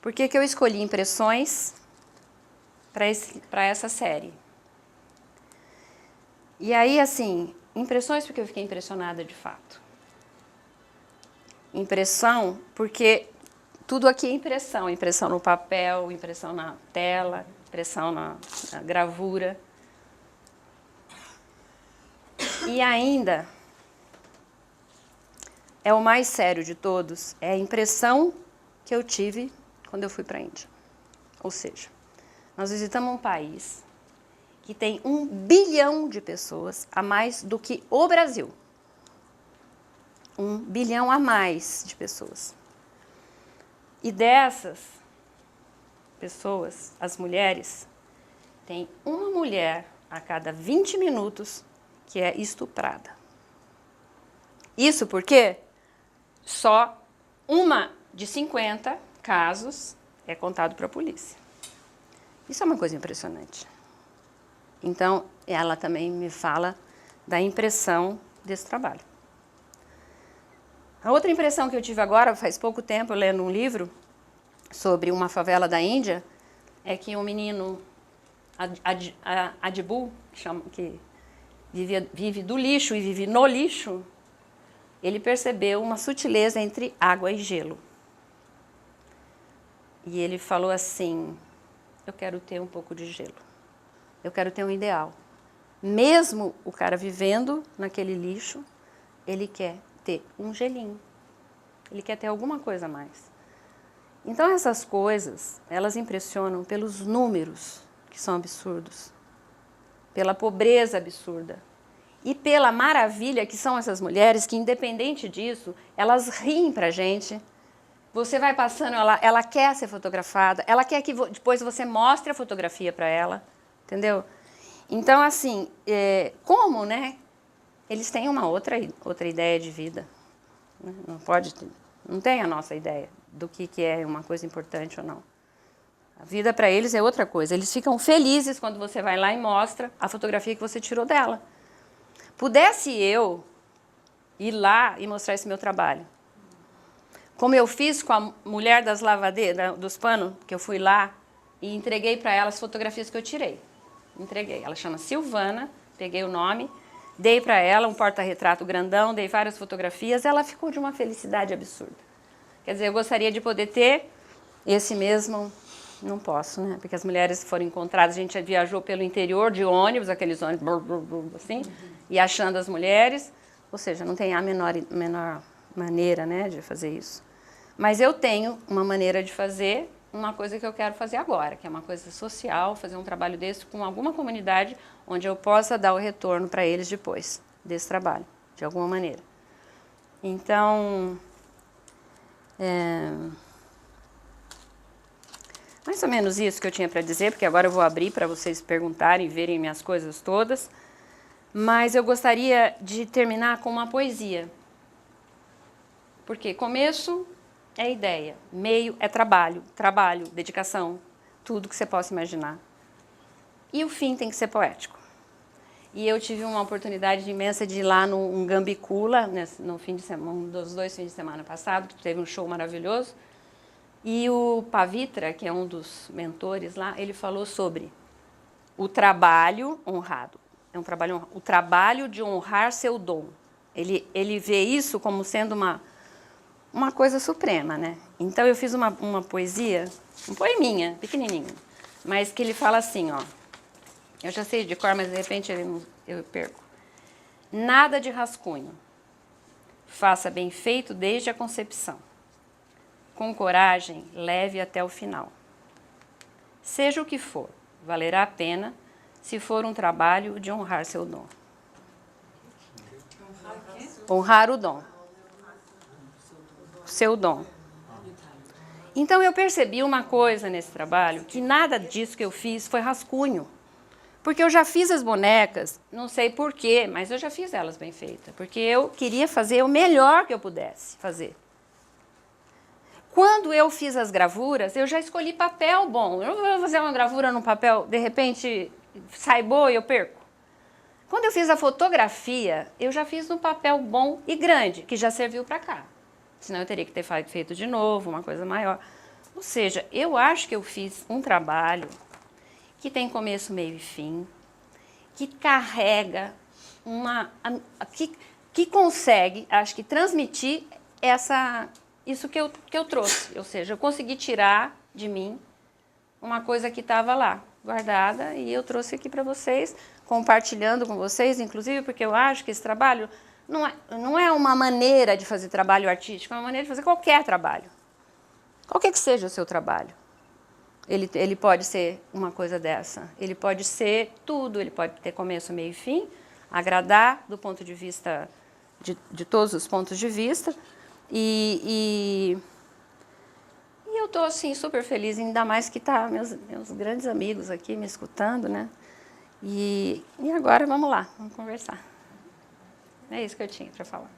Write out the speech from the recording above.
por que que eu escolhi impressões para essa série? E aí, assim, impressões porque eu fiquei impressionada de fato. Impressão porque tudo aqui é impressão. Impressão no papel, impressão na tela, impressão na gravura. E ainda, é o mais sério de todos, é a impressão que eu tive quando eu fui para a Índia. Ou seja, nós visitamos um país que tem 1 bilhão de pessoas a mais do que o Brasil. 1 bilhão a mais de pessoas. E dessas pessoas, as mulheres, tem uma mulher a cada 20 minutos que é estuprada. Isso porque só uma de 50 casos é contado para a polícia. Isso é uma coisa impressionante. Então, ela também me fala da impressão desse trabalho. A outra impressão que eu tive agora, faz pouco tempo, lendo um livro sobre uma favela da Índia, é que um menino, Adibul, que vive do lixo e vive no lixo, ele percebeu uma sutileza entre água e gelo. E ele falou assim, eu quero ter um pouco de gelo. Eu quero ter um ideal. Mesmo o cara vivendo naquele lixo, ele quer ter um gelinho. Ele quer ter alguma coisa a mais. Então essas coisas, elas impressionam pelos números, que são absurdos. Pela pobreza absurda. E pela maravilha que são essas mulheres, que independente disso, elas riem pra gente. Você vai passando, ela quer ser fotografada, ela quer que depois você mostre a fotografia para ela, entendeu? Então, assim, como, né? Eles têm uma outra ideia de vida. Né? Não tem a nossa ideia do que é uma coisa importante ou não. A vida para eles é outra coisa. Eles ficam felizes quando você vai lá e mostra a fotografia que você tirou dela. Pudesse eu ir lá e mostrar esse meu trabalho, como eu fiz com a mulher das lavadeiras, dos panos, que eu fui lá e entreguei para ela as fotografias que eu tirei. Entreguei. Ela chama Silvana, peguei o nome, dei para ela um porta-retrato grandão, dei várias fotografias, ela ficou de uma felicidade absurda. Quer dizer, eu gostaria de poder ter esse mesmo... Não posso, né? Porque as mulheres foram encontradas, a gente viajou pelo interior de ônibus, aqueles ônibus assim, e achando as mulheres, ou seja, não tem a menor maneira, né, de fazer isso. Mas eu tenho uma maneira de fazer uma coisa que eu quero fazer agora, que é uma coisa social, fazer um trabalho desse com alguma comunidade onde eu possa dar o retorno para eles depois desse trabalho, de alguma maneira. Então, mais ou menos isso que eu tinha para dizer, porque agora eu vou abrir para vocês perguntarem e verem minhas coisas todas. Mas eu gostaria de terminar com uma poesia. Porque começo é ideia, meio é trabalho, dedicação, tudo que você possa imaginar. E o fim tem que ser poético. E eu tive uma oportunidade imensa de ir lá no Gambicula, no fim de semana, um dos 2 fins de semana passado, que teve um show maravilhoso. E o Pavitra, que é um dos mentores lá, ele falou sobre o trabalho honrado. É um trabalho honrado, o trabalho de honrar seu dom. Ele vê isso como sendo uma coisa suprema, né? Então eu fiz uma poesia, um poeminha, pequenininho, mas que ele fala assim, ó. Eu já sei de cor, mas de repente eu perco. Nada de rascunho. Faça bem feito desde a concepção. Com coragem, leve até o final. Seja o que for, valerá a pena se for um trabalho de honrar seu dom. Honrar o dom. Seu dom. Então eu percebi uma coisa nesse trabalho, que nada disso que eu fiz foi rascunho. Porque eu já fiz as bonecas, não sei porquê, mas eu já fiz elas bem feitas. Porque eu queria fazer o melhor que eu pudesse fazer. Quando eu fiz as gravuras, eu já escolhi papel bom. Eu não vou fazer uma gravura num papel, de repente sai boa e eu perco. Quando eu fiz a fotografia, eu já fiz num papel bom e grande, que já serviu para cá. Senão eu teria que ter feito de novo, uma coisa maior. Ou seja, eu acho que eu fiz um trabalho que tem começo, meio e fim, que carrega que consegue, acho que, transmitir isso que eu trouxe. Ou seja, eu consegui tirar de mim uma coisa que estava lá, guardada, e eu trouxe aqui para vocês, compartilhando com vocês, inclusive porque eu acho que esse trabalho não é uma maneira de fazer trabalho artístico, é uma maneira de fazer qualquer trabalho. Qualquer que seja o seu trabalho. Ele pode ser uma coisa dessa. Ele pode ser tudo, ele pode ter começo, meio e fim, agradar do ponto de vista, de todos os pontos de vista. E eu estou, assim, super feliz, ainda mais que tá meus grandes amigos aqui me escutando, né? E agora vamos lá, vamos conversar. É isso que eu tinha para falar.